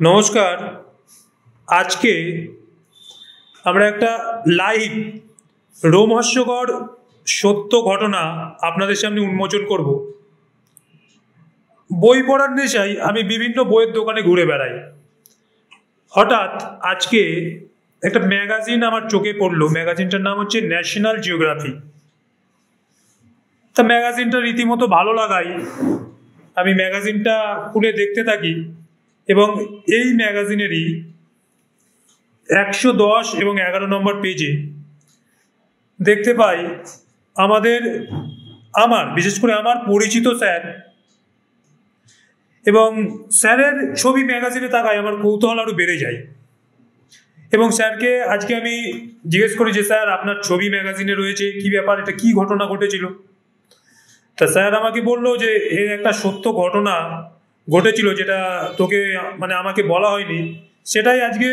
নমস্কার। আজকে আমরা একটা লাইভ রোমহর্ষকর সত্য ঘটনা আপনাদের সামনে উন্মোচন করব। বই পড়ার নেশায় আমি বিভিন্ন বইয়ের দোকানে ঘুরে বেড়াই। হঠাৎ আজকে একটা ম্যাগাজিন আমার চোখে পড়লো। ম্যাগাজিনটার নাম হচ্ছে ন্যাশনাল জিওগ্রাফি। তা ম্যাগাজিনটা রীতিমতো ভালো লাগায় আমি ম্যাগাজিনটা খুলে দেখতে থাকি এবং এই ম্যাগাজিনেরই 110 এবং 11 নম্বর পেজে দেখতে পাই বিশেষ করে আমার পরিচিত স্যার, এবং স্যারের ছবি ম্যাগাজিনে তাকায় আমার কৌতূহল আরও বেড়ে যায়। এবং স্যারকে আজকে আমি জিজ্ঞেস করি যে স্যার, আপনার ছবি ম্যাগাজিনে রয়েছে, কি ব্যাপার, এটা কি ঘটনা ঘটেছিল? তা স্যার আমাকে বললো যে এর একটা সত্য ঘটনা ঘটেছিল, যেটা আমাকে বলা হয়নি, সেটাই আজকে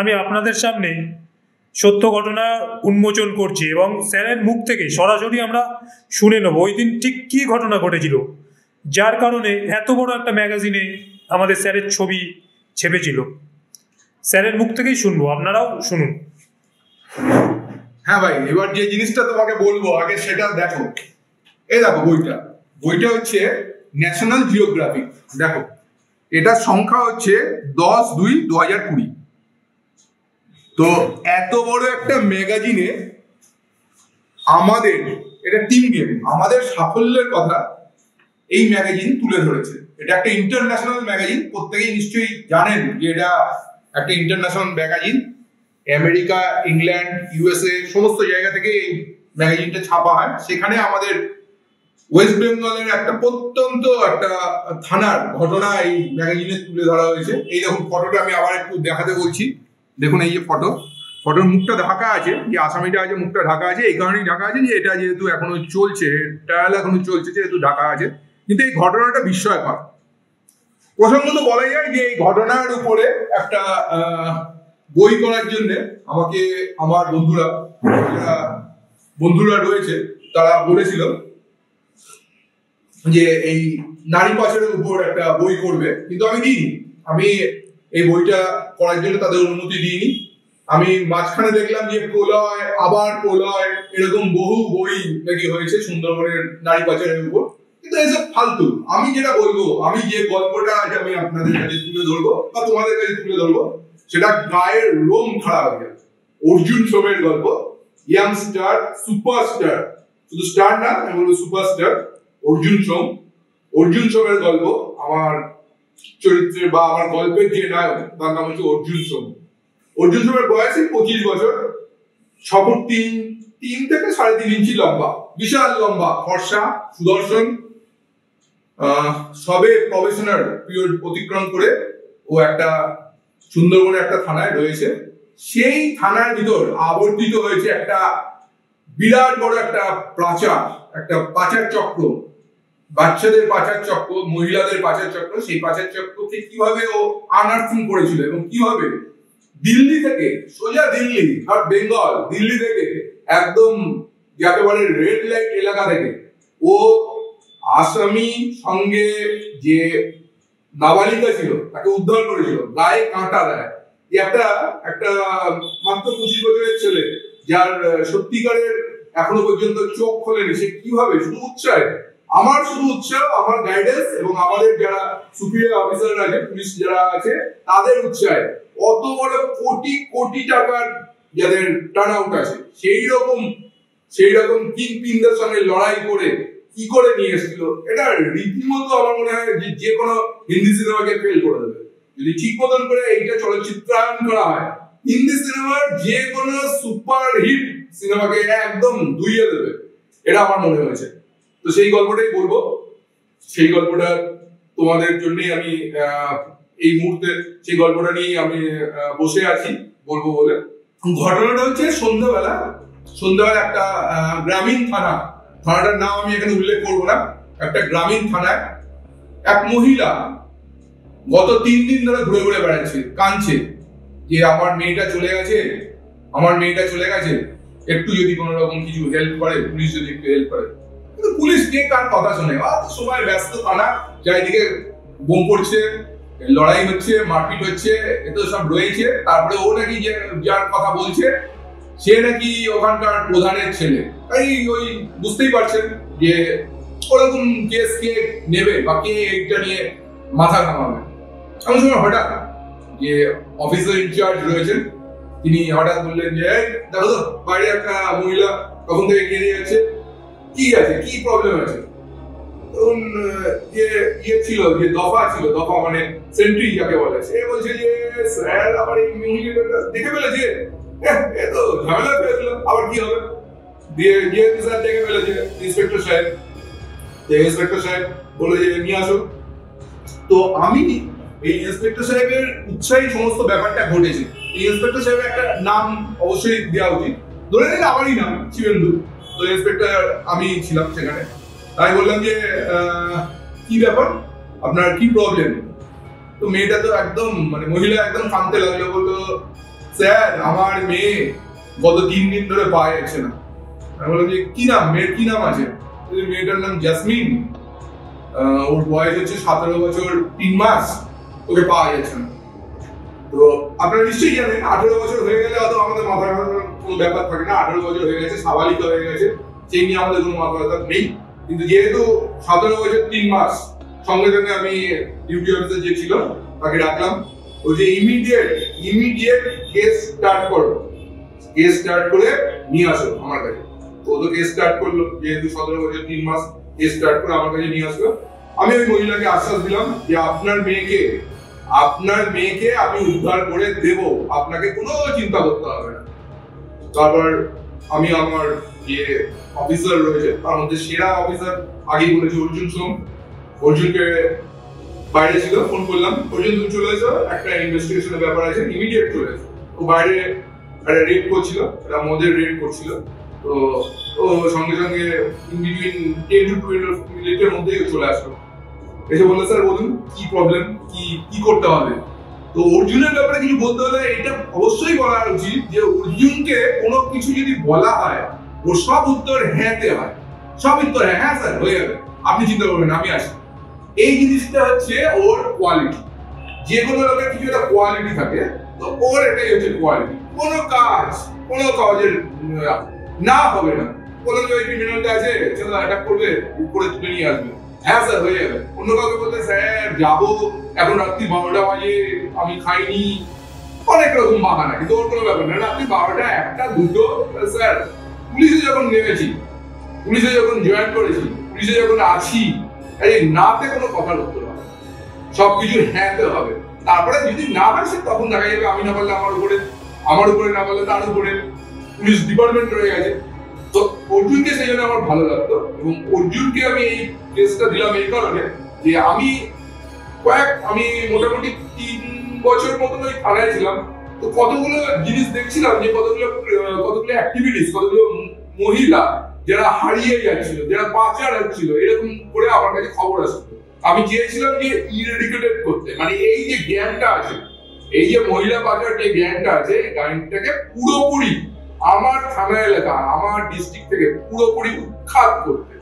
আমি আপনাদের সামনে সত্য ঘটনা উন্মোচন করছি এবং স্যারের মুখ থেকে সরাসরি আমরা শুনে নেব ওই দিন ঠিক কী ঘটনা ঘটেছিল, যার কারণে এত বড় একটা ম্যাগাজিনে আমাদের স্যারের ছবি ছেপেছিল। স্যারের মুখ থেকেই শুনবো, আপনারাও শুনুন। হ্যাঁ ভাই, এবার যে জিনিসটা তোমাকে বলবো আগে সেটা দেখো। এই দেখো বইটা হচ্ছে ন্যাশনাল জিওগ্রাফিক। দেখো, এটার সংখ্যা হচ্ছে 10/2/2020। তো এত বড় একটা ম্যাগাজিনে আমাদের এটা টিম গেম, আমাদের সাফল্যের কথা এই ম্যাগাজিন তুলে ধরেছে। এটা একটা ইন্টারন্যাশনাল ম্যাগাজিন, প্রত্যেকেই নিশ্চয়ই জানেন যে এটা একটা international magazine. America, England, USA সমস্ত জায়গা থেকে এই ম্যাগাজিনটা ছাপা হয়। সেখানে আমাদের ওয়েস্ট বেঙ্গলের একটা প্রত্যন্ত একটা থানার ঘটনা এই ম্যাগাজিনে তুলে ধরা হয়েছে। এই দেখুন ফটোটা, আমি আবার একটু দেখাতে বলছি। দেখুন এই যে ফটোর মুখটা ঢাকা আছে, যে আসামিটা আছে মুখটা ঢাকা আছে। এই কারণেই ঢাকা আছে যে এটা যেহেতু এখনো চলছে, ট্রায়াল এখনো চলছে, যেহেতু ঢাকা আছে। কিন্তু এই ঘটনাটা বিস্ময়কর। প্রসঙ্গত বলা যায় যে এই ঘটনার উপরে একটা বই করার জন্য আমাকে আমার বন্ধুরা রয়েছে, তারা বলেছিল যে এই নারী পাচারের উপর একটা বই করবে, কিন্তু আমি দিইনি। আমি এই বইটা করার জন্য তাদের অনুমতি দিইনি। আমি মাঝখানে দেখলাম যে প্রলয়, আবার প্রলয়, এরকম বহু বই নাকি হয়েছে সুন্দরবনের নারী পাচারের উপর, কিন্তু এসব ফালতু। আমি যেটা বলবো, আমি যে গল্পটা আজ আমি আপনাদের কাছে তুলে ধরবো বা তোমাদের কাছে তুলে ধরবো, সেটা গায়ের লোম খাড়া হয়ে যাবে। অর্জুন সোমের গল্প, ইয়াং স্টার, সুপারস্টার, শুধু স্টার না, আমি বলবো সুপারস্টার অর্জুন সোমের গল্প। আমার চরিত্রের বা আমার গল্পের যে নায়ক, তার নাম হচ্ছে অর্জুন সোমের বয়স 25 বছর, 6 ফুট 3 থেকে 3.5 ইঞ্চি লম্বা, বিশাল লম্বা, ফর্সা, সুদর্শন। সবে প্রফেশনাল পিরিয়ড অতিক্রম করে ও একটা সুন্দরবনে একটা থানায় রয়েছে। সেই থানার ভিতর আবর্তিত হয়েছে একটা বিরাট বড় একটা পাচার চক্র, বাচ্চাদের পাচার চক্র, মহিলাদের পাচার চক্র। সেই পাচার চক্রকে কিভাবে ও আনার্থিং করেছিল এবং কিভাবে দিল্লি থেকে, সোজা দিল্লি, নট বেঙ্গল, দিল্লি থেকে একদম যাকে বলে রেড লাইট এলাকা থেকে ও আসামি সঙ্গে যে নাবালিকা ছিল তাকে উদ্ধার করেছিল। গায়ে কাঁটা দেয়। একটা মাত্র 25 বছরের ছেলে, যার সত্যিকারের এখনো পর্যন্ত চোখ খোলেনি, সে কিভাবে শুধু উৎসাহ, আমার গাইডেন্স এবং আমাদের যারা সুপিরিয়র অফিসার আছে, পুলিশ যারা আছে, তাদের উৎসাহে অত বড় কোটি কোটি টাকার যাদের টার্ন আউট আছে, সেই রকম কিং পিনদের সঙ্গে লড়াই করে কি করে নিয়ে এসেছিল, এটা রীতিমতো আমার মনে হয় যে কোনো হিন্দি সিনেমাকে ফেল করে দেবে। যদি ঠিক মতন করে এইটা চলচ্চিত্রায়ন করা হয়, হিন্দি সিনেমার যে কোনো সুপার হিট সিনেমাকে একদম ধুইয়ে দেবে, এটা আমার মনে হয়েছে। তো সেই গল্পটাই বলবো। সেই গল্পটা তোমাদের জন্যই আমি এই মুহূর্তে সেই গল্পটা নিয়ে আমি বসে আছি বলবো বলে। ঘটনাটা হচ্ছে সন্ধ্যাবেলা একটা গ্রামীণ থানাটার নাম আমি এখানে উল্লেখ করবো না, একটা গ্রামীণ থানায় এক মহিলা গত 3 দিন ধরে ঘুরে ঘুরে বেড়াচ্ছে, কাঁদছে যে আমার মেয়েটা চলে গেছে, একটু যদি কোনো রকম কিছু হেল্প করে, পুলিশ যদি একটু হেল্প করে। কিন্তু পুলিশ কে কার কথা শোনে? সময় ব্যস্ত থানা, চারিদিকে বোম পড়ছে, লড়াই হচ্ছে, মারপিট হচ্ছে, এ তো সব রয়েছে। তারপরে ও নাকি যার কথা বলছে সে নাকি ওখানকার প্রধানের ছেলে। তাই ওই বুঝতেই পারছেন যে ওরকম কেস কে নেবে বা কে এটা নিয়ে মাথা ঘামাবে। এমন সময় হঠাৎ যে অফিসার ইনচার্জ রয়েছেন তিনি হঠাৎ বললেন যে দেখো তো বাইরে একটা মহিলা কখন থেকে কেঁদে যাচ্ছে, কি আছে, কি প্রবলেম আছে? তখন ইয়ে ছিল, যে দফা ছিল, দফা মানে সেন্ট্রি যাকে বলে, সে বলছে যে স্যার আমার এই মহিলাটা দেখে ফেলেছে, এ তো ঝামেলা হয়ে গেল, আবার কি হবে? দিয়ে স্যার দেখে ফেলেছে ইন্সপেক্টর সাহেব। ইন্সপেক্টর সাহেব বলে যে নিয়ে আসো। তো আমি এই ইন্সপেক্টর সাহেবের উৎসাহী সমস্ত ব্যাপারটা ঘটেছে। এই ইন্সপেক্টর সাহেবের একটা নাম অবশ্যই দেওয়া উচিত, ধরে নিলে আমারই নাম শিবেন্দু। তো ইন্সপেক্টর আমি ছিলাম সেখানে। তাই বললাম যে কি ব্যাপার, আপনার কি প্রবলেম? তো মেয়েটা তো একদম মানে মহিলা একদম কাঁদতে লাগলো, বললো স্যার আমার মেয়ে গত 3 দিন ধরে পাওয়া যাচ্ছে না। আমি বললাম যে কি নাম, মেয়ের কি নাম আছে? মেয়েটার নাম জাসমিন, ওর বয়স হচ্ছে 17 বছর 3 মাস, ওকে পাওয়া যাচ্ছে না। তো আপনারা নিশ্চয়ই জানেন 18 বছর হয়ে গেলে হয়তো আমাদের মাথায় কোনো ব্যাপার থাকে না, 18 বছর হয়ে গেছে, সাবালিকা হয়ে গেছে, সেই নিয়ে আমাদের কোনো মাথা ব্যথা নেই। কিন্তু যেহেতু 17 বছর 3 মাস, সঙ্গে সঙ্গে আমি ডিউটি অফিসার যে ছিল তাকে ডাকলাম। ওই যে ইমিডিয়েট কেস স্টার্ট করো, কেস স্টার্ট করে নিয়ে আসো আমার কাছে। ও তো কেস স্টার্ট করলো, যেহেতু 17 বছর 3 মাস, কেস স্টার্ট করে আমার কাছে নিয়ে আসলো। আমি ওই মহিলাকে আশ্বাস দিলাম যে আপনার মেয়েকে আমি উদ্ধার করে দেব, আপনাকে কোনো চিন্তা করতে হবে না। তারপর আমি আমার যে অফিসার রয়েছে তার মধ্যে সেরা অফিসার আগেই বলেছি অর্জুন সোম, অর্জুনকে বাইরে ছিল, ফোন করলাম, অর্জুন তুমি চলে এসো, একটা ইনভেস্টিগেশনের ব্যাপার আছে, ইমিডিয়েট চলে এসো। ও বাইরে একটা রেড করছিল, একটা মদের রেড করছিল। তো ও সঙ্গে সঙ্গে বিটুইন 10 to 12 মিনিটের মধ্যেই চলে আসলো। এসে বললো স্যার বলুন কি প্রবলেম, কি করতে হবে? তো অর্জুনের ব্যাপারে কিছু বলতে হলে এটা অবশ্যই বলা উচিত যে অর্জুনকে কোনো কিছু যদি বলা হয় ওর সব উত্তর হ্যাঁতে হয়, সব উত্তর হ্যাঁ স্যার হয়ে যাবে, আপনি চিন্তা করবেন আমি আসি। এই জিনিসটা হচ্ছে ওর কোয়ালিটি। যে কোনো লোকের কিছু একটা কোয়ালিটি থাকে, তো ওর এটাই হচ্ছে কোয়ালিটি। কোনো কাজের না হবে না, কোনো ওই ক্রিমিনালটা আছে চলো অ্যাটাক করবে, উপরে তুলে নিয়ে আসবে, হ্যাঁ স্যার হয়ে যাবে। অন্য কাউকে বলতে স্যার যাবো, এখন রাত্রি 12টা বাজে, আমি খাইনি, অনেক রকম বাহানা। কিন্তু ওর কোনো ব্যাপার না, রাত্রি 12টা 1টা 2টো, স্যার পুলিশে যখন নেমেছি, পুলিশে যখন জয়েন করেছি, পুলিশে যখন আছি, এই নাতে কোনো কথার উত্তর হবে, সবকিছু হ্যাঁতে হবে। তারপরে যদি না হয় সে তখন দেখা যাবে, আমি না পারলে আমার উপরে না পারলে তার উপরে, পুলিশ ডিপার্টমেন্ট রয়ে গেছে। তো অর্জুনকে সেই জন্য আমার ভালো লাগতো, এবং অর্জুনকে আমি এই কেসটা দিলাম এই কারণে যে আমি মোটামুটি 3 বছর মতন ওই থানায় ছিলাম। তো কতগুলো জিনিস দেখছিলাম যে কতগুলো অ্যাক্টিভিটিস, কতগুলো মহিলা যারা হারিয়ে যাচ্ছিল, যারা পাচার হচ্ছিল, এরকম করে আমার কাছে খবর আসতো। আমি চেয়েছিলাম যে ইরেডিকেটেড করতে, মানে এই যে জ্ঞানটা আছে, এই যে মহিলা পাচার যে জ্ঞানটা আছে, জ্ঞানটাকে পুরোপুরি আমার থানা এলাকা, আমার ডিস্ট্রিক্ট থেকে পুরোপুরি উৎখাত করতে।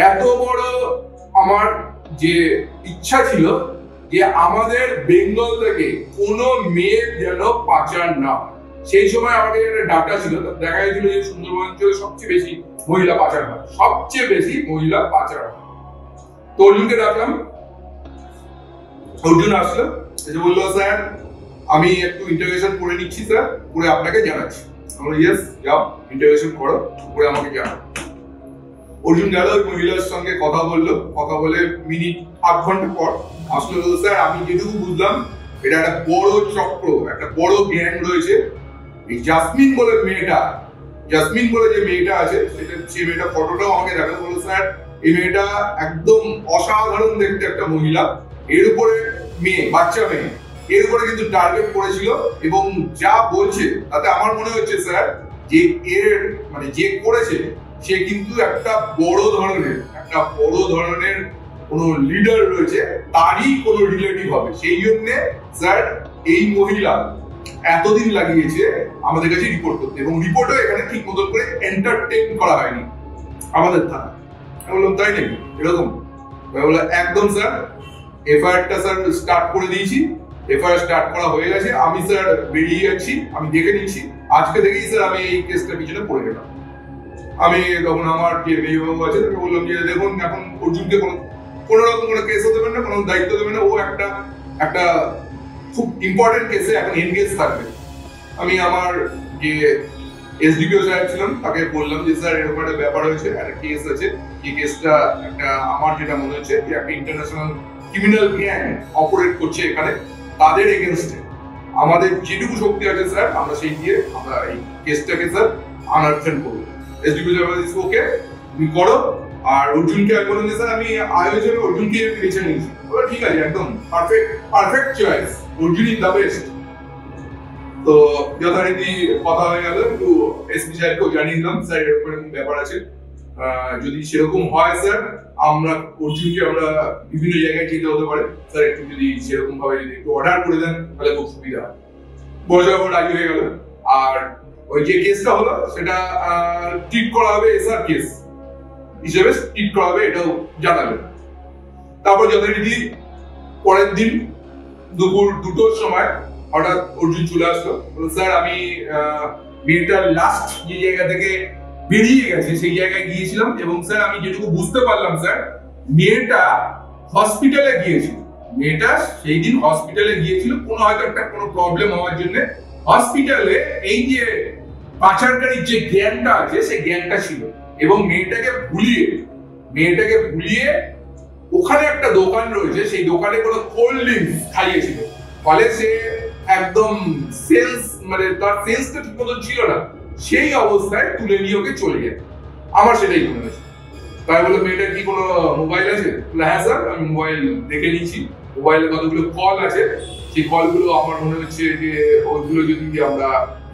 এত বড় আমার যে ইচ্ছা ছিল যে আমাদের বেঙ্গল থেকে কোনো মেয়ের যেন পাচার না হয়। সেই সময় আমাদের একটা ডাটা ছিল, দেখা গেছিল যে সুন্দরবন অঞ্চলে সবচেয়ে বেশি মহিলা পাচার হয়, সবচেয়ে বেশি মহিলা পাচার হয়। তো অর্জুনকে ডাকলাম, অর্জুন আসলো, এসে বললো স্যার আমি একটু ইন্টারভিউশন করে নিচ্ছি স্যার, করে আপনাকে জানাচ্ছি। আমরা ইয়েস যাও ইন্টারভিউশন করো, করে আমাকে জানাও। অর্জুন গেল, ওই মহিলার সঙ্গে কথা বললো, কথা বলে মিনিট 8 ঘন্টা পর আসলো। স্যার আমি যেটুকু বুঝলাম এটা একটা বড় চক্র, একটা বড় গ্যাং রয়েছে। এই জাসমিন বলে যে মেয়েটা আছে, সেই মেয়েটা ফটোটাও আমাকে দেখাতে বললো স্যার এই মেয়েটা একদম অসাধারণ দেখতে একটা মহিলা, এর উপরে বাচ্চা মেয়ে, এর উপরে কিন্তু টার্গেট করেছিল। এবং যা বলছে তাতে আমার মনে হচ্ছে স্যার যে যে করেছে সে কিন্তু একটা বড় ধরনের কোন লিডার রয়েছে, তারই কোনো রিলেটিভ হবে। সেই জন্য স্যার এই মহিলা এতদিন লাগিয়েছে আমাদের কাছে রিপোর্ট করতে, এবং রিপোর্টও এখানে ঠিক মতো করে এন্টারটেইন করা হয়নি আমাদের থানা। আমি বললাম তাই নাকি, এরকম? বললো একদম স্যার, এফআইআরটা স্যার স্টার্ট করে দিয়েছি, এফআইআর স্টার্ট করা হয়ে গেছে। আমি স্যার বেরিয়ে যাচ্ছি, আমি দেখে নিচ্ছি। আজকে থেকেই স্যার আমি এই কেসটার পিছনে পড়ে গেলাম। আমি তখন আমার যে মেজবাবু আছে তাকে বললাম যে দেখুন এখন অর্জুনকে কোনো রকম কোনো কেসও দেবেন না, কোনো দায়িত্ব দেবেন না, ও একটা খুব ইম্পর্টেন্ট কেসে এখন এনগেজ থাকবে। আমি আমার যে এসডিপিও সাহেব ছিলাম তাকে বললাম যে স্যার এরকম একটা ব্যাপার হয়েছে, একটা কেস আছে, এই কেসটা একটা আমার যেটা মনে হচ্ছে যে একটা ইন্টারন্যাশনাল ক্রিমিনাল গ্যাং অপারেট করছে এখানে, তাদের এগেনস্টে আমাদের যেটুকু শক্তি আছে স্যার আমরা সেই দিয়ে আমরা এই কেসটাকে স্যার আনারশন করবো। এসডিপিও সাহেব ওকে তুমি করো। আর অর্জুনকে আমি বললাম যে স্যার আমি আয়োজনে অর্জুনকে বেছে নিয়েছি। ঠিক আছে, একদম perfect choice, Arjun is the best. তো যথারীতি কথা হয়ে গেল, একটু এসপি সাহেবকেও জানিয়ে দিলাম স্যার এরকম এরকম ব্যাপার আছে, যদি সেরকম হয় স্যার আমরা অর্জুনকে আমরা বিভিন্ন জায়গায় যেতে হতে পারে, স্যার একটু যদি সেরকম ভাবে যদি একটু অর্ডার করে দেন তাহলে খুব সুবিধা হয়। বড় রাজি হয়ে গেল। আর ওই যে কেসটা হলো সেটা ট্রিট করা হবে এসআর কেস হিসেবে ট্রিট করা হবে, এটাও জানাবেন। তারপর যথারীতি পরের দিন দুপুর 2টোর সময় হঠাৎ অর্জুন চলে আসলো, স্যার আমি মেয়েটার লাস্ট যে জায়গা থেকে বেরিয়ে গেছে সেই জায়গায় গিয়েছিলাম এবং স্যার আমি যেটুকু বুঝতে পারলাম স্যার মেয়েটা হসপিটালে গিয়েছিল, মেয়েটা সেই দিন হসপিটালে গিয়েছিল কোনো হয়তো একটা কোনো প্রবলেম হওয়ার জন্য হসপিটালে এই যে পাচারকারীর যে জ্ঞানটা আছে সেই জ্ঞানটা ছিল এবং মেয়েটাকে ভুলিয়ে ওখানে একটা দোকান রয়েছে, সেই দোকানে কোনো কোল্ড ড্রিঙ্কস খাইয়েছিল, ফলে সে একদম সেন্স মানে তার সেন্সটা ঠিক মতো ছিল না, সেই অবস্থায় তুলে নিয়ে ওকে চলে যায়। আমার সেটাই মনে হয়েছে। তাই বলে মেয়েটার কি কোনো মোবাইল আছে? হ্যাঁ স্যার আমি মোবাইল দেখে নিয়েছি, মোবাইলে কতগুলো কল আছে, সেই কলগুলো আমার মনে হচ্ছে যে ওইগুলো যদি আমরা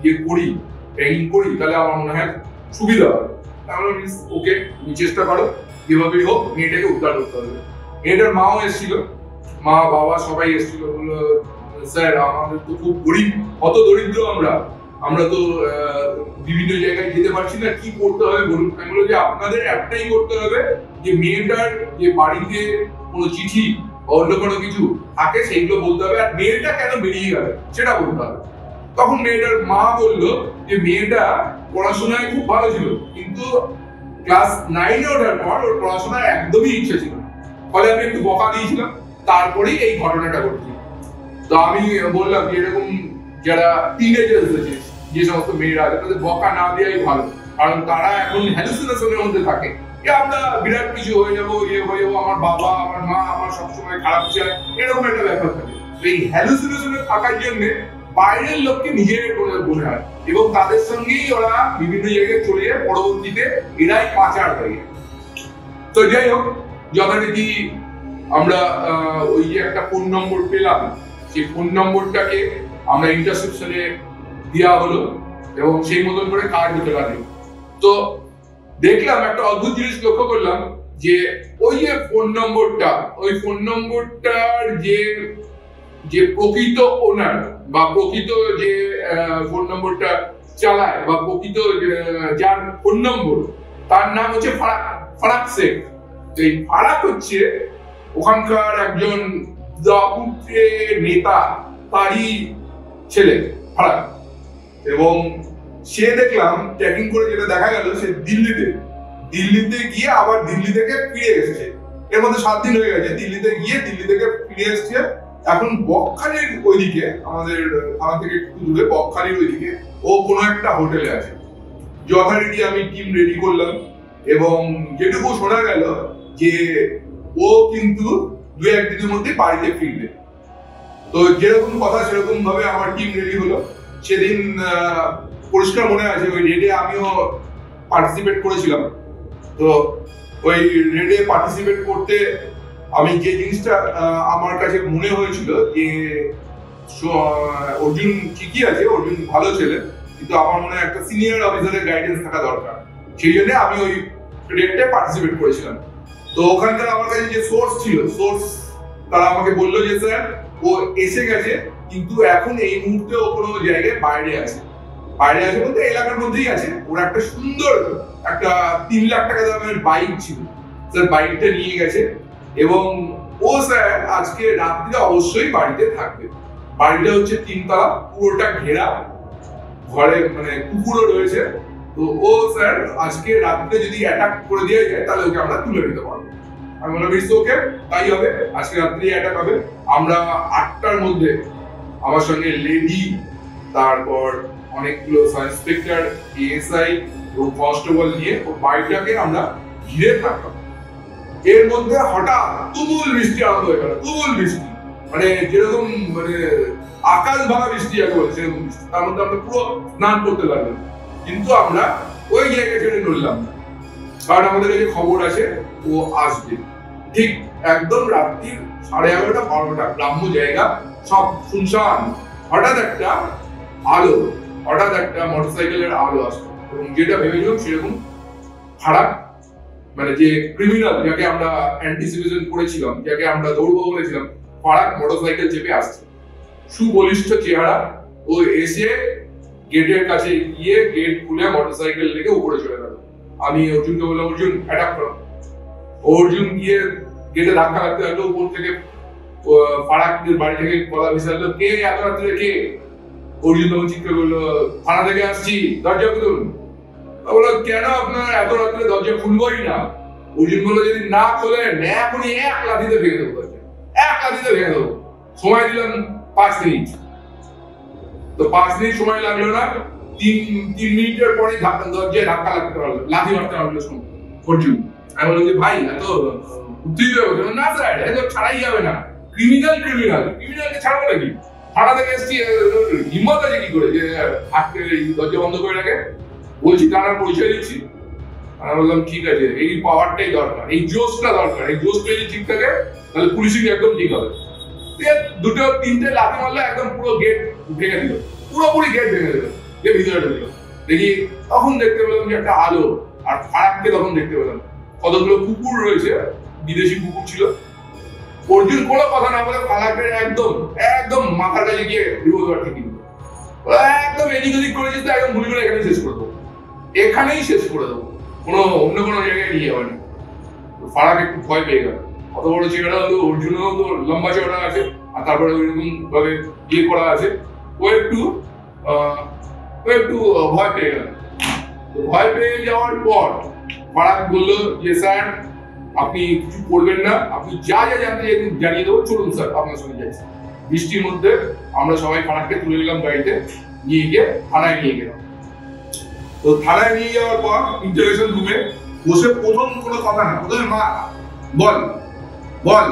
ইয়ে করি ট্র্যাকিং করি তাহলে আমার মনে হয় সুবিধা হবে। তাহলে ওকে তুমি চেষ্টা করো, যেভাবেই হোক মেয়েটাকে উদ্ধার করতে হবে। মেয়েটার মাও এসেছিল, মা বাবা সবাই এসেছিল, বললো স্যার আমাদের তো খুব গরিব, কত দরিদ্র আমরা তো বিভিন্ন জায়গায় যেতে পারছি না, কি করতে হবে বলুন। আমি বললাম যে আপনাদের একটাই করতে হবে যে মেয়েটার যে বাড়িতে কোনো চিঠি অন্য কোনো কিছু থাকে সেইগুলো বলতে হবে, আর মেয়েটা কেন বেরিয়ে গেল সেটা বলতে হবে। তখন মেয়েটার মা বললো যে মেয়েটা পড়াশোনায় খুব ভালো ছিল, কিন্তু ক্লাস 9-এ ওঠার পর ওর পড়াশোনার একদমই ইচ্ছা ছিল না, ফলে আমি একটু বকা দিয়েছিলাম, তারপরেই এই ঘটনাটা ঘটছে। তো আমি বললাম যে এরকম যারা টিনেজার্স আছে যে সমস্ত মেয়েরা আছে তাদের বকা না দেওয়াই ভালো, কারণ তারা এখন হ্যালুসিনেশনের মধ্যে থাকে, আমরা বিরাট কিছু হয়ে যাবো, আমার বাবা আমার মা আমার সবসময় খারাপ চায়, এরকম একটা ব্যাপার থাকে। এই হ্যালুসিনেশনে থাকার জন্য বাইরের লোককে নিজের মনে হয় এবং তাদের সঙ্গেই ওরা বিভিন্ন জায়গায় চলে যায়, পরবর্তীতে এরাই পাচার হয়ে যায়। তো যাই হোক যথারীতি আমরা ওই যে একটা ফোন নম্বর পেলাম, সেই ফোন নম্বরটাকে আমরা ইন্টারসেপশনে দেওয়া হলো এবং সেই মতন করে কাজ হতে লাগলো। তো দেখলাম একটা অদ্ভুত জিনিস লক্ষ্য করলাম যে ওই যে ফোন নম্বরটার যে প্রকৃত ওনার বা প্রকৃত যে ফোন নম্বরটা চালায় বা প্রকৃত যার ফোন নম্বর তার নাম হচ্ছে ফারাক শেখ। এই ফারাক হচ্ছে ওখানকার একজন নেতা, তারই ছেলে ফারাক। এবং সে দেখলাম ট্র্যাকিং করে যেটা দেখা গেল সে দিল্লিতে গিয়ে আবার দিল্লি থেকে ফিরে এসেছে, এর মধ্যে 7 দিন হয়ে গেছে। দিল্লিতে গিয়ে দিল্লি থেকে ফিরে এসছে, এখন বকখালির ওইদিকে আমাদের থানা থেকে একটু দূরে বকখালির ওইদিকে ও কোনো একটা হোটেলে আছে। যথারীতি আমি টিম রেডি করলাম এবং যেটুকু শোনা গেল যে ও কিন্তু 2-1 দিনের মধ্যে বাড়িতে ফিরবে। তো যেরকম কথা সেরকম ভাবে আমার টিম রেডি হলো। সেদিন পরিষ্কার মনে আছে ওই রেডে আমিও পার্টিসিপেট করেছিলাম। তো ওই রেডে পার্টিসিপেট করতে আমি যে জিনিসটা আমার কাছে মনে হয়েছিল যে অর্জুন ঠিকই আছে, অর্জুন ভালো ছেলে, কিন্তু আমার মনে হয় একটা সিনিয়র অফিসারের গাইডেন্স থাকা দরকার, সেই জন্য আমি ওই রেডে পার্টিসিপেট করেছিলাম। তো ওখানকার আমার কাছে যে সোর্স তারা আমাকে বললো যে স্যার ও এসে গেছে, কিন্তু এখন এই মুহূর্তে ও কোনো জায়গায় বাইরে আছে বলতে এলাকার মধ্যেই আছে। ওর একটা সুন্দর একটা 3 লাখ টাকা দামের বাইক ছিল, স্যার বাইকটা নিয়ে গেছে এবং ও স্যার আজকে রাত্রিরে অবশ্যই বাড়িতে থাকবে। বাড়িটা হচ্ছে 3 তলা, পুরোটা ঘেরা, ঘরে মানে কুকুরও রয়েছে। তো ও স্যার আজকে রাত্রে যদি অ্যাটাক করে দিয়ে যায় তাহলে ওকে আমরা তুলে নিতে পারবো। আমি বললাম ইটস ওকে, তাই হবে, আজকে রাত্রি অ্যাটাক হবে। আমরা 8টার মধ্যে আমার সঙ্গে লেডি, তারপর অনেকগুলো সাব ইন্সপেক্টর, এএসআই ও কনস্টেবল নিয়ে ও বাড়িটাকে আমরা ঘিরে থাকলাম। এর মধ্যে হঠাৎ তুমুল বৃষ্টি আরম্ভ হয়ে গেল, তুমুল বৃষ্টি, মানে যেরকম মানে আকাশ ভাঙা বৃষ্টি যাকে বলে সেরকম বৃষ্টি। তার মধ্যে আমরা পুরো স্নান করতে লাগলাম, কিন্তু আমরা ওই জায়গা ছেড়ে নড়লাম না, কারণ আমাদের কাছে খবর আছে ও আসবে। ঠিক একদম রাত্রি 11:30 12টা, গ্রাম্য জায়গা, সব শুনশান। হঠাৎ একটা আলো, হঠাৎ একটা মোটরসাইকেলের আলো আসলো, এবং যেটা ভেবেছিলাম সেরকম খারাপ, মানে যে ক্রিমিনাল যাকে আমরা অ্যান্টিসিপেশন করেছিলাম, যাকে আমরা দৌড়বো বলেছিলাম, ফারাক মোটরসাইকেল চেপে আসছে, সুবলিষ্ঠ চেহারা। ও এসে গেটের কাছে গিয়ে গেট খুলে মোটরসাইকেল থেকে উপরে চলে গেল। আমি অর্জুনকে বললাম অর্জুন অ্যাটাক করো। অর্জুন গিয়ে গেটে ধাক্কা লাগতে লাগলো, উপর থেকে ফারাকের বাড়ি থেকে গলা ভেসে আসলো, কে এত রাত্রে কে? অর্জুন তখন চিৎকার করলো, থানা থেকে আসছি, দরজা খুলুন। বললো কেন আপনার এত রাত্রে দরজা খুলবোই না? অর্জুন বললো যদি না খোলেন এখনই 1 লাঠিতে ভেঙে দেবো দরজা, 1 লাঠিতে ভেঙে দেবো। সময় দিলাম 5 মিনিট, তো 5 মিনিট সময় লাগলো না, 3 মিনিটের পরে দরজায় ধাক্কা লাগতে পারলো, লাঠি মারতে পারলো অর্জুন। আমি বললাম যে ভাই এত উত্তেজিত হয়ে গেল। না স্যার এত ছাড়াই যাবে না, ক্রিমিনালকে ছাড়বো নাকি? থানা থেকে এসছি, হিম্মত আছে কি করে যে আজকে দরজা বন্ধ করে রাখে? বলছি থানার পরিচয় দিচ্ছি। আমি বললাম ঠিক আছে, এই পাওয়ারটাই দরকার, এই জোশটা দরকার, এই জোশটা যদি ঠিক থাকে তাহলে পুলিশিং একদম ঠিক হবে। 2-3টে লাথি মারলে একদম পুরো গেট ভেঙে দিল, পুরোপুরি গেট ভেঙে দিল, যে ভিতরে ঢুকলো। দেখি তখন দেখতে পেলাম যে একটা আলো, আর ফারাককে তখন দেখতে পেলাম কতগুলো কুকুর রয়েছে, বিদেশি কুকুর ছিল। অর্জুন কোনো কথা না বলে ফারাকের একদম মাথার কাছে গিয়ে রিভলভার ঠেকে দিল। একদম এদিক ওদিক করেছিস তো একদম গুলি করে এখানেই শেষ করে দেবো, এখানেই শেষ করে দেবো, অন্য কোনো জায়গায় নিয়ে যাবে না। ফারাক একটু ভয় পেয়ে গেল, অত বড় চেহারা হলো, অর্জুনও তো লম্বা চওড়া আছে, আর তারপরে ওইরকম ভাবে ইয়ে করা আছে, ও একটু ভয় পেয়ে গেল। ভয় পেয়ে যাওয়ার পর ফারাক বললো যে স্যার আপনি কিছু করবেন না, আপনি যা যা জানতে জানিয়ে দেবো, চলুন স্যার আপনার সঙ্গে যাচ্ছি। বৃষ্টির মধ্যে আমরা সবাই ফারাককে তুলে নিলাম গাড়িতে, নিয়ে গিয়ে থানায় নিয়ে গেলাম। তো থানায় নিয়ে যাওয়ার পর ইন্টারোগেশন রুমে বসে প্রথম কোনো কথা না, প্রথমে মা বল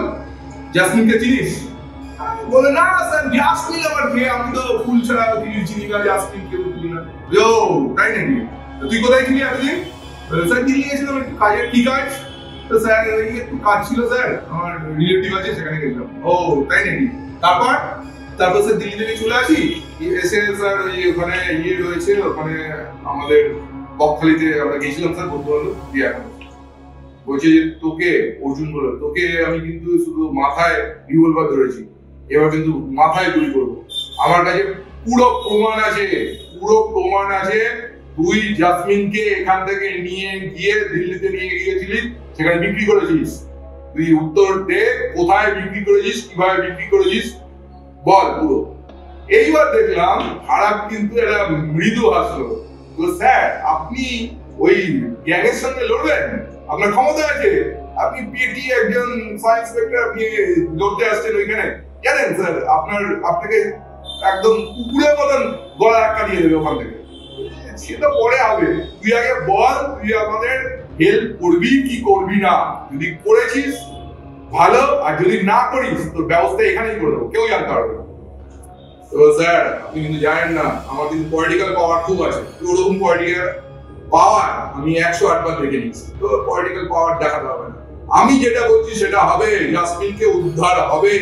জাসমিনকে চিনিস? বলে না স্যার জাসমিন আবার কে, আমি তো ফুল ছাড়া কিছু চিনি না, জাসমিন কেউ চিনি না। ও তাই নাকি, তুই কোথায় ছিলি এতদিন? স্যার দিল্লি গেছিলাম একটু কাজের। কি কাজ? তো স্যার একটু কাজ ছিল স্যার, আমার রিলেটিভ আছে সেখানে গেছিলাম। ও তাই নাকি, তারপর স্যার দিল্লি থেকে চলে আসি, এসে স্যার ওখানে রয়েছে, ওখানে আমাদের বকখালিতে আমরা গেছিলাম স্যার, বন্ধু বান্ধব দিয়ে। এখন বলছে যে তোকে, অর্জুন বলল তোকে আমি কিন্তু শুধু মাথায় রিভলভার ধরেছি, এবার কিন্তু মাথায় গুলি করবো। আমার কাছে পুরো প্রমাণ আছে, তুই জাসমিনকে এখান থেকে নিয়ে গিয়ে দিল্লিতে নিয়ে গিয়েছিলিস, সেখানে বিক্রি করেছিস। তুই উত্তর দে, কোথায় বিক্রি করেছিস, কিভাবে বিক্রি করেছিস, বল পুরো। এইবার দেখলাম ফারাক কিন্তু একটা মৃদু হাসলো। তো স্যার আপনি ওই গ্যাংয়ের সঙ্গে লড়বেন, আপনার ক্ষমতা আছে, আপনি পিটি একজন সাব ইন্সপেক্টর, আপনি লড়তে আসছেন ওইখানে, জানেন স্যার আপনাকে একদম কুকুরের মতন গলা ধাক্কা দিয়ে দেবে ওখান থেকে। সেটা পরে হবে, তুই আগে বল তুই আমাদের হেল্প করবি কি করবি না, যদি করেছিস ভালো, আর যদি না করিস তোর ব্যবস্থা এখানেই করে দেবো, কেউ জানতে পারবে না। তো স্যার আপনি কিন্তু জানেন না আমার কিন্তু পলিটিক্যাল পাওয়ার খুব আছে, ওরকম পলিটিক্যাল পাওয়ার আমি 108 বার দেখে নিচ্ছি, তো পলিটিক্যাল পাওয়ার দেখাতে হবে না। আমি যেটা বলছি সেটা হবে, জাসমিনকে উদ্ধার হবে।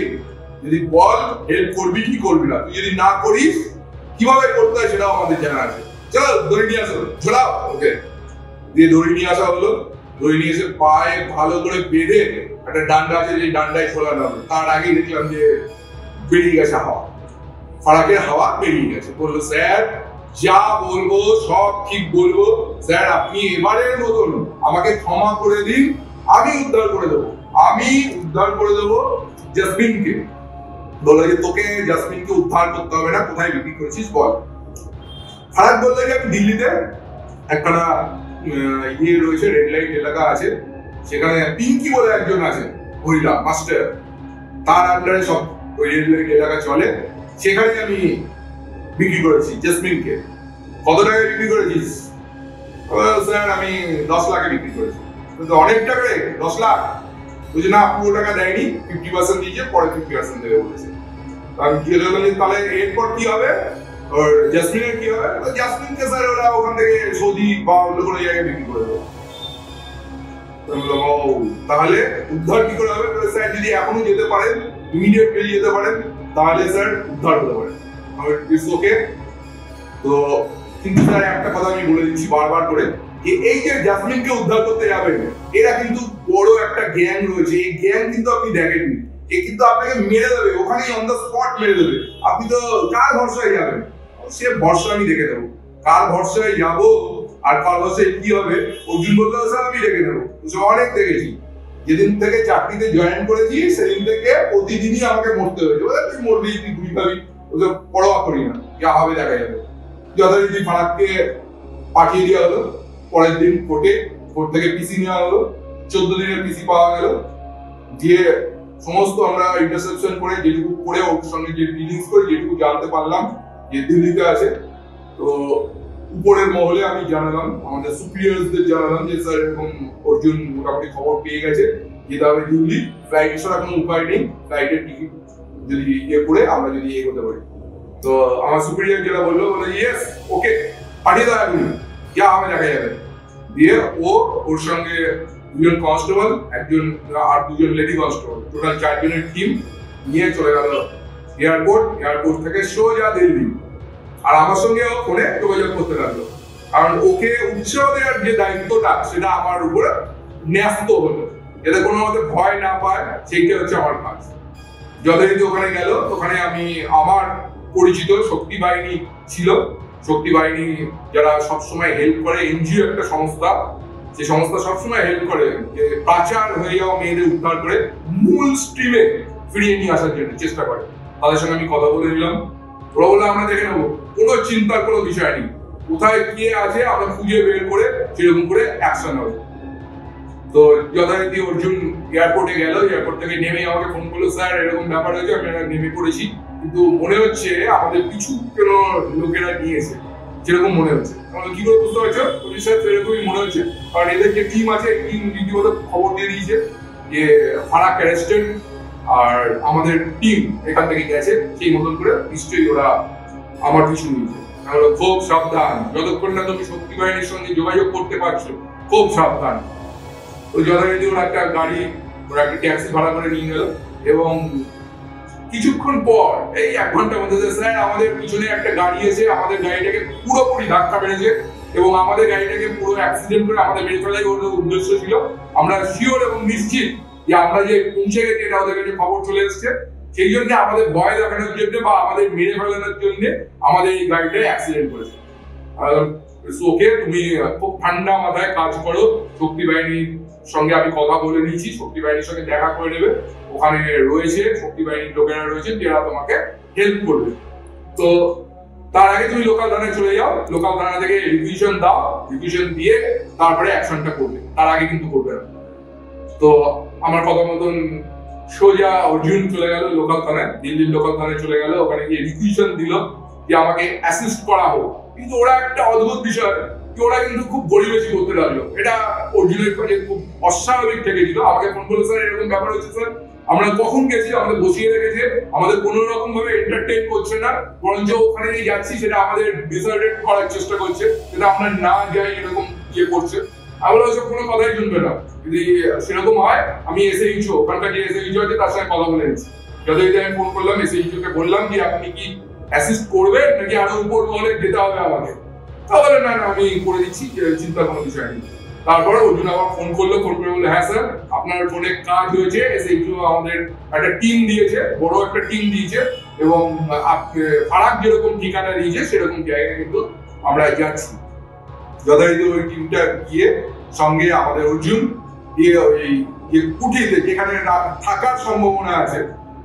যদি বল হেল্প করবি কি করবি না, তুই যদি না করিস কিভাবে করতে হয় সেটাও আমাদের জানা আছে। চলো দড়ি নিয়ে আসো, ঝোলাও ওকে। দিয়ে দড়ি নিয়ে আসা হলো, দড়ি নিয়ে এসে পায়ে ভালো করে বেঁধে একটা ডান্ডা আছে, যে ডান্ডায় ঝোলানো হবে। তার আগেই দেখলাম যে বেরিয়ে গেছে হাওয়া, ফারাকের হাওয়া বেরিয়ে গেছে। বললো স্যার যা বলবো সব ঠিক বলবো, স্যার আপনি এবারের মতন আমাকে ক্ষমা করে দিন, আমি উদ্ধার করে দেবো, আমি উদ্ধার করে দেবো জাসমিনকে। বললো যে তোকে জাসমিনকে উদ্ধার করতে হবে না, কোথায় বিক্রি করেছিস বল। ফারাক বললো যে আমি দিল্লিতে একটা ইয়ে রয়েছে, রেড লাইট এলাকা আছে, সেখানে পিঙ্কি বলে একজন আছে মহিলা মাস্টার, তার আন্ডারে সব ওই রেড লাইট এলাকা চলে, সেখানে আমি বিক্রি করেছি জাসমিনকে। কত টাকায় বিক্রি করেছিস? স্যার আমি 10 লাখে বিক্রি করেছি। অনেক টাকা রে, 10 লাখ? বুঝি না, পুরো টাকা দেয়নি, 50% দিয়েছে, পরে 50% দেবে বলেছে। আমি জিজ্ঞেস করলাম তাহলে এরপর কি হবে, আর জাসমিনের কি হবে? জাসমিনকে স্যার ওরা ওখান থেকে সৌদি বা অন্য কোনো জায়গায় বিক্রি করে দেবে। তাহলে উদ্ধার কি করে হবে? স্যার যদি এখনো যেতে পারেন, ইমিডিয়েট বেরিয়ে যেতে পারেন, তাহলে স্যার উদ্ধার হতে পারে। It's okay. তো কিন্তু স্যার একটা কথা আমি বলে দিচ্ছি বারবার করে, যে এই যে জাসমিনকে উদ্ধার করতে যাবেন, এরা কিন্তু বড় একটা গ্যাং রয়েছে। এই গ্যাং কিন্তু আপনি দেখেননি, এ কিন্তু আপনাকে মেরে দেবে, ওখানেই অন দ্য স্পট মেরে দেবে। আপনি তো কার ভরসায় যাবেন? সে ভরসা আমি দেখে দেবো, কার ভরসায় যাবো আর কার ভরসায় কি হবে। অর্জুন বললো স্যার আমি দেখে দেবো, অনেক দেখেছি। যেদিন থেকে চাকরিতে জয়েন করেছি সেদিন থেকে প্রতিদিনই আমাকে মরতে হয়েছে। তুই মরবি, তুই ঘুরি খাবি, ওদের পরোয়া করি না, যা হবে দেখা যাবে। যথারীতি ফারাককে পাঠিয়ে দেওয়া হলো, পরের দিন কোর্ট থেকে পিসি নেওয়া হলো, 14 দিনের পিসি পাওয়া গেল। দিয়ে সমস্ত আমরা ইন্টারসেপশন করে যেটুকু করে ওর সঙ্গে যে ডিলিংস করে যেটুকু জানতে পারলাম যে দিল্লিতে আছে। তো উপরের মহলে আমি জানালাম, আমাদের সুপিরিয়রদের জানালাম যে স্যার এরকম অর্জুন মোটামুটি খবর পেয়ে গেছে, যেতে হবে দিল্লি, ফ্লাইট ছাড়া কোনো উপায় নেই, ফ্লাইটের টিকিট যদি ইয়ে করে আমরা যদি এগোতে পারি। তো আমার সুপিরিয়র যেটা বললো ইয়েস ওকে পাঠিয়ে দেওয়া এখন যা হবে দেখা যাবে। দিয়ে ওর সঙ্গে 2জন কনস্টেবল, একজন আর 2জন লেডি কনস্টেবল, টোটাল 4 জনের টিম নিয়ে চলে গেল এয়ারপোর্ট থেকে সোজা দিল্লি। আর আমার সঙ্গে ও ফোনে যোগাযোগ করতে লাগলো, কারণ ওকে উৎসাহ দেওয়ার যে দায়িত্বটা সেটা আমার উপরে ন্যস্ত হলো, যাতে কোনো মতে ভয় না পায়, সেইটা হচ্ছে আমার কাজ। যথারীতি ওখানে গেল, ওখানে আমি আমার পরিচিত শক্তি বাহিনী ছিল, শক্তি বাহিনী যারা সবসময় হেল্প করে, এনজিও একটা সংস্থা, যে সংস্থা সবসময় হেল্প করে যে পাচার হয়ে যাওয়া মেয়েদের উদ্ধার করে মূল স্ট্রিমে ফিরিয়ে নিয়ে আসার জন্য চেষ্টা করে। তাদের সঙ্গে আমি কথা বলে নিলাম, ওরা বলে আমরা দেখে নেবো, কোনো চিন্তার কোনো বিষয় নেই, কোথায় কে আছে আমরা খুঁজে বের করে সেরকম করে অ্যাকশন হবে। তো যথারীতি অর্জুন এয়ারপোর্টে গেল, এয়ারপোর্ট থেকে নেমে আমাকে ফোন করলো, স্যার এরকম ব্যাপার হয়েছে, আমি নেমে পড়েছি, কিন্তু মনে হচ্ছে আমাদের পিছু কেন লোকেরা নিয়েছে, যেরকম মনে হচ্ছে। কি করে বুঝতে পারছো? স্যার সেরকমই মনে হচ্ছে, কারণ এদের যে টিম আছে, টিম রীতিমতো খবর দিয়ে দিয়েছে যে ফারাক অ্যারেস্টেড, আর আমাদের টিম এখান থেকে গেছে, সেই মতন করে নিশ্চয়ই ওরা আমার পিছু নিয়েছে। খুব সাবধান, যতক্ষণ না তুমি শক্তি বাহিনীর সঙ্গে যোগাযোগ করতে পারছো, খুব সাবধান। তো যথারীতি ওরা একটা গাড়ি, ওরা একটা ট্যাক্সি ভাড়া করে নিয়ে গেল, এবং কিছুক্ষণ পর এই 1 ঘন্টার মধ্যে স্যার আমাদের পিছনে একটা গাড়ি এসে আমাদের গাড়িটাকে পুরোপুরি ধাক্কা মেরেছে, এবং আমাদের গাড়িটাকে পুরো অ্যাক্সিডেন্ট করে আমাদের মেরে ফেলাই ওর উদ্দেশ্য ছিল। আমরা শিওর এবং নিশ্চিত যে আমরা যে পৌঁছে গেছি এটা ওদের কাছে খবর চলে এসছে, সেই জন্য আমাদের ভয় দেখানোর জন্য বা আমাদের মেরে ফেলানোর জন্য আমাদের এই গাড়িটা অ্যাক্সিডেন্ট করেছে। ওকে, তুমি খুব ঠান্ডা মাথায় কাজ করো, শক্তি বাহিনীর সঙ্গে আমি কথা বলে নিয়েছি, শক্তি বাহিনীর সঙ্গে দেখা করে নেবে, ওখানে রয়েছে শক্তি বাহিনীর লোকেরা রয়েছে যারা তোমাকে হেল্প করবে। তো তার আগে তুমি লোকাল থানায় চলে যাও, লোকাল থানা থেকে রিকুইজিশন দাও, রিকুইজিশন দিয়ে তারপরে অ্যাকশনটা করবে, তার আগে কিন্তু করবে না। তো আমার কথা মতন সোজা অর্জুন চলে গেল লোকাল থানায়, দিল্লির লোকাল থানায় চলে গেল, ওখানে গিয়ে রিকুইজিশন দিল যে আমাকে অ্যাসিস্ট করা হোক। কিন্তু ওরা একটা অদ্ভুত বিষয়, ওরা কিন্তু খুব গরিবেশি করতে লাগলো, এটা অর্জুনের কাছে খুব অস্বাভাবিক ঠেকেছিল। আমাকে ফোন করলো, স্যার এরকম ব্যাপার হচ্ছে স্যার, আমরা কখন গেছি, আমাদের বসিয়ে রেখেছে, আমাদের কোনো রকম ভাবে এন্টারটেইন করছে না, বরঞ্চ ওখানে যে যাচ্ছি সেটা আমাদের ডিসার্টেড করার চেষ্টা করছে, সেটা আমরা না যাই এরকম ইয়ে করছে। আমরা ওইসব কোনো কথাই শুনবে না, যদি সেরকম হয় আমি এসএইচও, ওখানকার যে এসএইচও আছে তার সঙ্গে কথা বলে নিচ্ছি। যথারীতি আমি ফোন করলাম এসএইচওকে, বললাম যে আপনি কি অ্যাসিস্ট করবেন নাকি আরো উপর মহলে যেতে হবে আমাকে? তাহলে না না আমি করে দিচ্ছি, চিন্তা কোনো বিষয় নেই। তারপরে অর্জুন আবার ফোন করলো, ফোন করে বললো হ্যাঁ স্যার আপনার ফোনে কাজ হয়েছে, এসএইচও আমাদের একটা টিম দিয়েছে, বড় একটা টিম দিয়েছে, এবং ফারাক যেরকম ঠিকানা দিয়েছে সেরকম জায়গায় কিন্তু আমরা যাচ্ছি। যথারীতি ওই টিমটা গিয়ে সঙ্গে আমাদের অর্জুন কুঠিতে যেখানে থাকার সম্ভাবনা আছে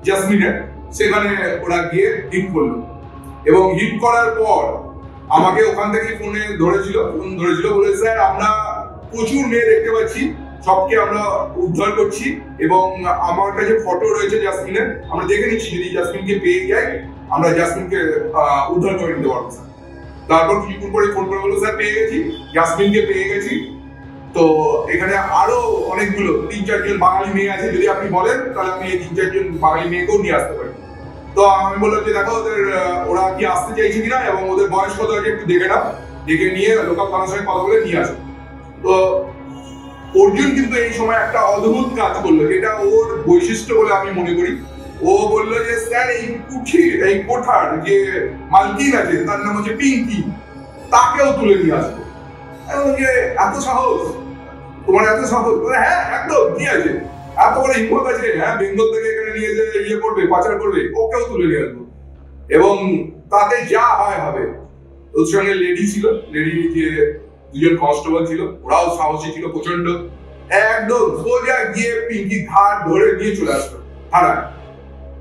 জাসমিনের, সেখানে ওরা গিয়ে হিট করলো। এবং হিট করার পর আমাকে ওখান থেকে ফোন ধরেছিল বলে, স্যার আমরা প্রচুর মেয়ে দেখতে পাচ্ছি, সবকে আমরা উদ্ধার করছি এবং আমার কাছে ফটো রয়েছে জাসমিনের, আমরা দেখে নিচ্ছি যদি জাসমিনকে পেয়ে যাই আমরা জাসমিনকে উদ্ধার করে নিতে পারবো স্যার। তারপর কিছুক্ষণ পরে ফোন করে বললো, স্যার পেয়ে গেছি, জাসমিনকে পেয়ে গেছি, তো এখানে আরো অনেকগুলো 3-4 জন বাঙালি মেয়ে আছে, যদি আপনি বলেন তাহলে আমি এই 3-4 জন বাঙালি মেয়েকেও নিয়ে আসতে পারি। তো আমি বললাম যে দেখো ওরা কি আসতে চাইছে কিনা এবং ওদের বয়স কত আছে একটু দেখে নাও, দেখে নিয়ে লোকাল থানার সঙ্গে কথা বলে নিয়ে আসো। তো অর্জুন কিন্তু এই সময় একটা অদ্ভুত কাজ করলো, যেটা ওর বৈশিষ্ট্য বলে আমি মনে করি। ও বললো যে স্যার এই কোঠার যে মালকিন আছে তার নাম হচ্ছে পিঙ্কি, তাকেও তুলে নিয়ে আসবো। যে এত সাহস তোমার, এত সাহস? হ্যাঁ একদম, কি আছে, এত বড় হিম্মত আছে, হ্যাঁ বেঙ্গল থেকে এখানে নিয়ে যে ইয়ে করবে, পাচার করবে, ওকেও তুলে নিয়ে আসবো এবং তাতে যা হয় হবে। ওর সঙ্গে লেডি ছিল, লেডি যে 2জন কনস্টেবল ছিল, ওরাও সাহসী ছিল প্রচন্ড, একদম সোজা গিয়ে পিঙ্কি ঘাট ধরে নিয়ে চলে আসলো থানায়।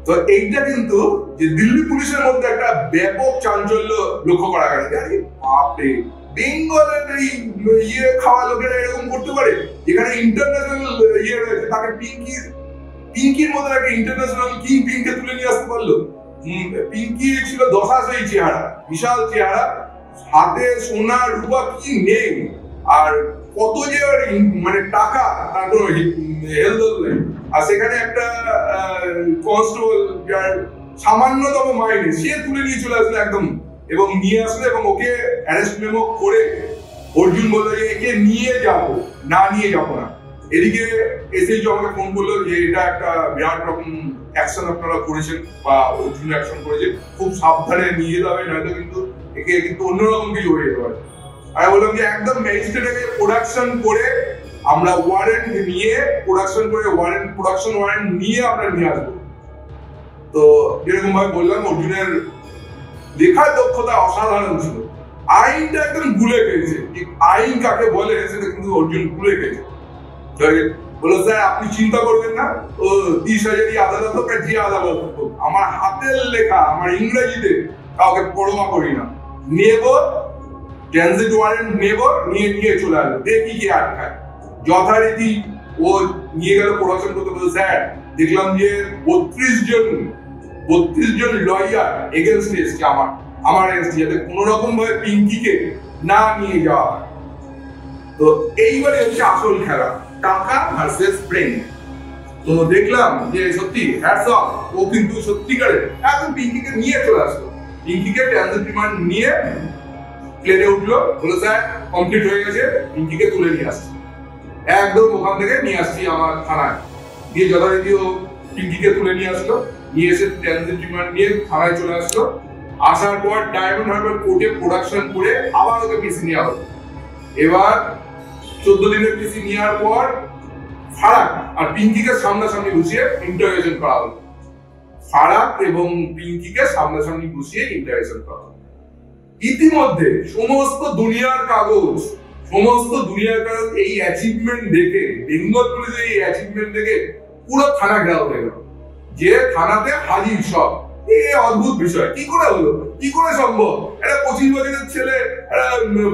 তো এইটা কিন্তু যে দিল্লি পুলিশের মধ্যে একটা ব্যাপক চাঞ্চল্য লক্ষ্য করা গেছে। আরে বাপরে, বেঙ্গলের এই ইয়ে খাওয়া লোকেরা এরকম করতে পারে, যেখানে ইন্টারন্যাশনাল ইয়ে রয়েছে, তাকে পিঙ্কির মতো একটা ইন্টারন্যাশনাল কিং পিঙ্কে তুলে নিয়ে আসতে পারলো। পিঙ্কি ছিল দশাশয়ী চেহারা, বিশাল চেহারা, হাতে সোনা রূপা কি নেই, আর কত যে মানে টাকা তার কোনো হেলদোল নেই। আর সেখানে একটা কনস্টেবল যার সামান্যতম মাইনে, সে তুলে নিয়ে চলে আসলো একদম, এবং নিয়ে আসলো এবং ওকে অ্যারেস্ট মেমো করে অর্জুন বললো যে একে নিয়ে যাবো, না নিয়ে যাবো না। এদিকে এসএইচও আমাকে ফোন করলো যে এটা একটা বিরাট রকম অ্যাকশন আপনারা করেছেন বা অর্জুন অ্যাকশন করেছে, খুব সাবধানে নিয়ে যেতে হবে, নয়তো কিন্তু একে কিন্তু অন্যরকম কিছু হয়ে যেতে পারে। আমি বললাম যে একদম ম্যাজিস্ট্রেটকে প্রোডাকশন করে আমরা ওয়ারেন্ট নিয়ে প্রোডাকশন ওয়ারেন্ট নিয়ে আমরা নিয়ে আসবো। তো যেরকম ভাবে বললাম, অর্জুনের লেখার দক্ষতা অসাধারণ ছিল, আইনটা একদম গুলে গেছে, আইন কাকে বলে সেটা কিন্তু অর্জুন গুলে গেছে। বললো স্যার আপনি চিন্তা করবেন না, ও 30,000 আদালত হোক, যে আদালত হোক, আমার হাতের লেখা, আমার ইংরেজিতে কাউকে পরোয়া করি না, নেব ট্রানজিট ওয়ারেন্ট নেব, নিয়ে চলে আসবো, দেখি কি আটকায়। যথারীতি ও নিয়ে গেল প্রোডাকশন করতে। বলতো স্যার দেখলাম যে 32 জন লয়ার এগেনস্ট এসছে আমার এগেনস্ট, যাতে কোনো রকম ভাবে পিঙ্কিকে না নিয়ে যাওয়া হয়। তো এইবারে হচ্ছে আসল খেলা, টাকা ভার্সেস ব্রেন। তো দেখলাম যে সত্যি হ্যাটস অফ, ও কিন্তু সত্যিকারে একদম পিঙ্কিকে নিয়ে চলে আসলো। পিঙ্কিকে ট্রানজিট রিমান্ড নিয়ে প্লেনে উঠলো, বলে স্যার কমপ্লিট হয়ে গেছে, পিঙ্কিকে তুলে নিয়ে আসছি। একদম ওখান থেকে নিয়ে আসছি আমার থানায়, দিয়ে যথারীতি ও পিঙ্কিকে তুলে নিয়ে আসলো, নিয়ে এসে ট্রানজিট রিমান্ড নিয়ে থানায় চলে আসলো। আসার পর ডায়মন্ড হারবার কোর্টে প্রোডাকশন করে আবার ওকে পিসি নেওয়া হলো। এবার 14 দিনের পিসি নেওয়ার পর ফারাক আর পিঙ্কিকে সামনাসামনি বসিয়ে ইন্টারোগেশন করা হলো। ফারাক এবং পিঙ্কিকে সামনাসামনি বসিয়ে ইন্টারোগেশন করা হলো। ইতিমধ্যে সমস্ত দুনিয়ার কাগজ এই অ্যাচিভমেন্ট দেখে, বেঙ্গল পুলিশের এই অ্যাচিভমেন্ট দেখে পুরো থানা ঘেরাও হয়ে গেল, যে থানাতে হাজির সব। এই অদ্ভুত বিষয়, কি করে হলো, কি করে সম্ভব? একটা 25 বছরের ছেলে, একটা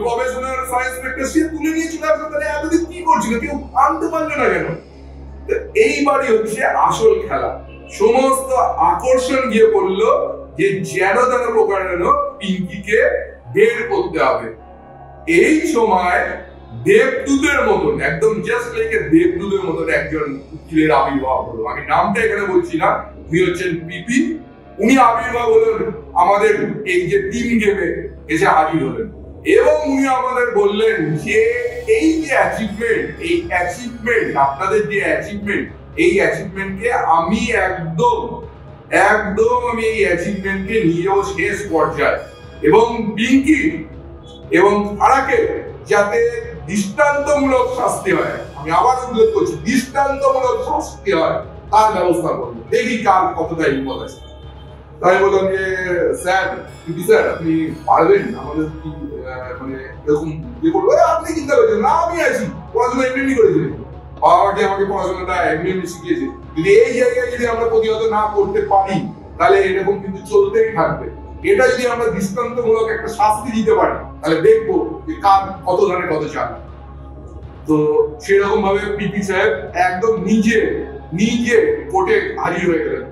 প্রফেশনাল সায়েন্স ইন্সপেক্টর, সে তুলে নিয়ে চলে আসলো, তাহলে এতদিন কি করছিল, কেউ আনতে পারলো না কেন? এইবারই হচ্ছে আসল খেলা। সমস্ত আকর্ষণ গিয়ে পড়লো যে যেন তেন প্রকারেণ পিঙ্কিকে বের করতে হবে। এই সময় দেবদূতের মতন, একদম জাস্ট লাইক এ দেবদূতের মতন একজন উকিলের আবির্ভাব হলো। আমি নামটা এখানে বলছি না, উনি হচ্ছেন পিপি। উনি আবির্ভাব হলেন আমাদের এই যে টিম গেমে এসে হাজির হলেন, এবং উনি আমাদের বললেন যে এই যে অ্যাচিভমেন্ট আপনাদের যে অ্যাচিভমেন্ট, এই অ্যাচিভমেন্টকে আমি একদম আমি এই অ্যাচিভমেন্টকে নিয়েও শেষ পর্যায়ে, এবং পিঙ্কি এবং ফারাকে যাতে দৃষ্টান্তমূলক শাস্তি হয়, আমি আবার উল্লেখ করছি, দৃষ্টান্তমূলক শাস্তি হয়, তার ব্যবস্থা করবো। দেখি কার কতটা হিম্মত আছে। তাই বললাম যে স্যার আপনি পারবেন আমাদের কি মানে এরকম ইয়ে করবো? আপনি চিন্তা করছেন না, আমি আছি, পড়াশোনা এমনি করেছিলেন। বাবা যে আমাকে পড়াশোনাটা এমনি শিখিয়েছে, যদি এই জায়গায় যদি আমরা প্রতিহত না করতে পারি তাহলে এরকম কিন্তু চলতেই থাকবে। এটা যদি আমরা দৃষ্টান্তমূলক একটা শাস্তি দিতে পারি তাহলে দেখবো যে কার কত ধানে কত চাল। তো সেরকম ভাবে পিপি সাহেব একদম নিজে কোর্টে হাজির হয়ে গেলেন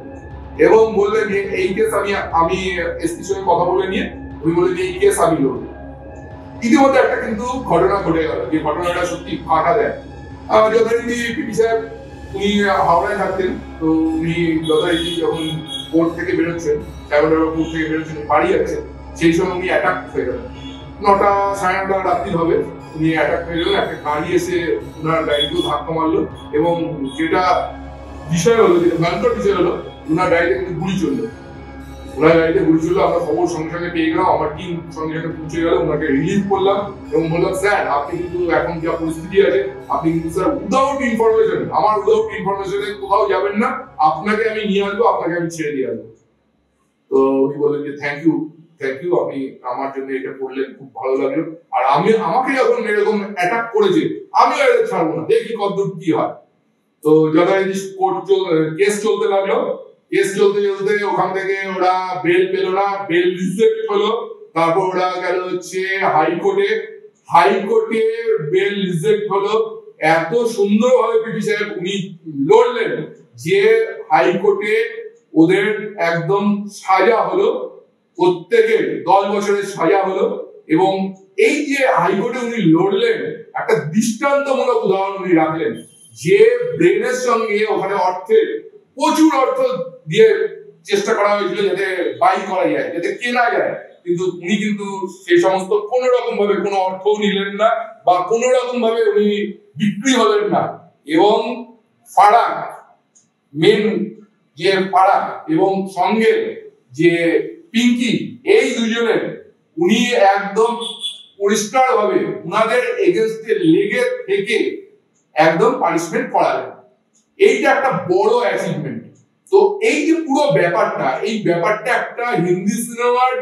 এবং বললেন যে এই কেস আমি এসপির সঙ্গে কথা বলে নিয়ে উনি বললেন যে এই কেস আমি লড়ব। ইতিমধ্যে একটা কিন্তু ঘটনা ঘটে গেল, যে ঘটনাটা সত্যি কাটা দেয়। যথারীতি পিপি সাহেব উনি হাওড়ায় থাকতেন, তো উনি যথারীতি যখন কোর্ট থেকে বেরোচ্ছেন, কোর্ট থেকে বেরোচ্ছেন, বাড়ি যাচ্ছেন, সেই সময় উনি অ্যাটাক হয়ে গেলেন। 9টা সাড়ে 9টা রাত্রি হবে, উনি অ্যাটাক হয়ে গেলেন। একটা গাড়ি এসে ওনার গাড়িকেও ধাক্কা মারলো এবং যেটা বিষয় হলো, যেটা ভয়ঙ্কর বিষয় হলো, ওনার গাড়িতে কিন্তু গুলি চললো। আমরা খবর সঙ্গে সঙ্গে পেয়ে গেলাম, আমার টিম সঙ্গে সঙ্গে পৌঁছে গেল, ওনাকে রিলিভ করলাম এবং বললাম স্যার আপনি কিন্তু এখন যা পরিস্থিতি আছে আপনি কিন্তু স্যার উইদাউট ইনফরমেশনে কোথাও যাবেন না, আপনাকে আমি নিয়ে আসবো, আপনাকে আমি ছেড়ে দিয়ে আসবো। তো উনি বললেন যে থ্যাংক ইউ আপনি আমার জন্য এটা করলেন, খুব ভালো লাগলো। আর আমাকে যখন এরকম অ্যাটাক করেছে আমিও এটা ছাড়বো না, দেখি কতদূর কি হয়। তো যথারীতি কেস চলতে লাগলো। কেস চলতে ওখান থেকে ওরা বেল পেল না, বেল রিজেক্ট হলো। তারপর ওরা গেল হচ্ছে হাইকোর্টে বেল রিজেক্ট হলো। এত সুন্দরভাবে পিপি সাহেব উনি লড়লেন যে হাইকোর্টে ওদের একদম সাজা হলো, প্রত্যেকের 10 বছরের সাজা হলো। এবং এই যে হাইকোর্টে উনি লড়লেন, একটা দৃষ্টান্তমূলক উদাহরণ উনি রাখলেন যে ব্রেনের সঙ্গে ওখানে প্রচুর অর্থ দিয়ে চেষ্টা করা হয়েছিল যাতে বাই করা যায়, যাতে কেনা যায়, কিন্তু উনি কিন্তু সেই সমস্ত কোন রকম ভাবে কোনো অর্থও নিলেন না বা কোন রকম ভাবে উনি বিক্রি হলেন না। এবং ফারাক এবং সঙ্গে যে পিঙ্কি, এই দুজনের উনি একদম পরিষ্কার ভাবে উনাদের এগেইনস্টে লেগে থেকে একদম পানিশমেন্ট করালেন। এইটা একটা বড় অ্যাচিভমেন্ট। তো এই যে পুরো ব্যাপারটা, এই ব্যাপারটা একটা হিন্দি সিনেমার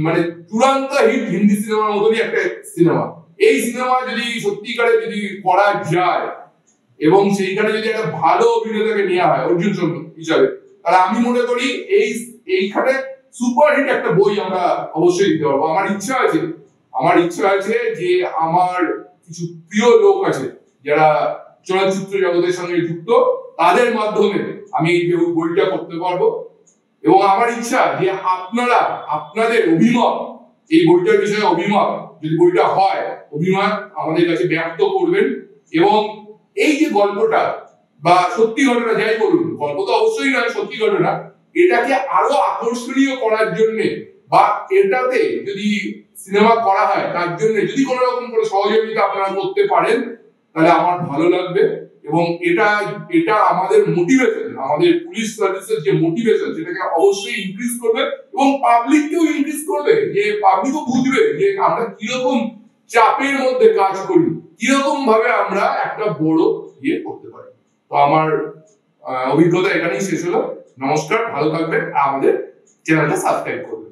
মানে চূড়ান্ত হিট হিন্দি সিনেমার মতনই একটা সিনেমা। এই সিনেমা যদি সত্যিকারে যদি করা যায় এবং সেইখানে যদি একটা ভালো অভিনেতাকে নেওয়া হয় অর্জুন হিসাবে, তাহলে আমি মনে করি এইখানে সুপার হিট একটা বই আমরা অবশ্যই দিতে পারবো। আমার ইচ্ছা আছে যে আমার কিছু প্রিয় লোক আছে যারা চলচ্চিত্র জগতের সঙ্গে যুক্ত, তাদের মাধ্যমে আমি এই বইটা করতে পারবো। এবং আমার ইচ্ছা যে আপনারা আপনাদের অভিমত, এই বইটার বিষয়ে অভিমত, যদি বইটা হয় অভিমত আমাদের কাছে ব্যক্ত করবেন। এবং এই যে গল্পটা বা সত্যি ঘটনা, যাই বলুন, গল্প তো অবশ্যই নয়, সত্যি ঘটনা, এটাকে আরো আকর্ষণীয় করার জন্য বা এটাতে যদি সিনেমা করা হয় তার জন্য যদি কোনো রকম করে সহযোগিতা আপনারা করতে পারেন তাহলে আমার ভালো লাগবে। এবং এটা আমাদের মোটিভেশন, আমাদের পুলিশ সার্ভিসের যে মোটিভেশন, সেটাকে অবশ্যই ইনক্রিজ করবে এবং পাবলিককেও ইনক্রিজ করবে, যে পাবলিকও বুঝবে যে আমরা কিরকম চাপের মধ্যে কাজ করি, কিরকম ভাবে আমরা একটা বড় করতে পারি। তো আমার অভিজ্ঞতা এখানেই শেষ হলো। নমস্কার, ভালো থাকবেন, আমাদের চ্যানেলটা সাবস্ক্রাইব করবেন।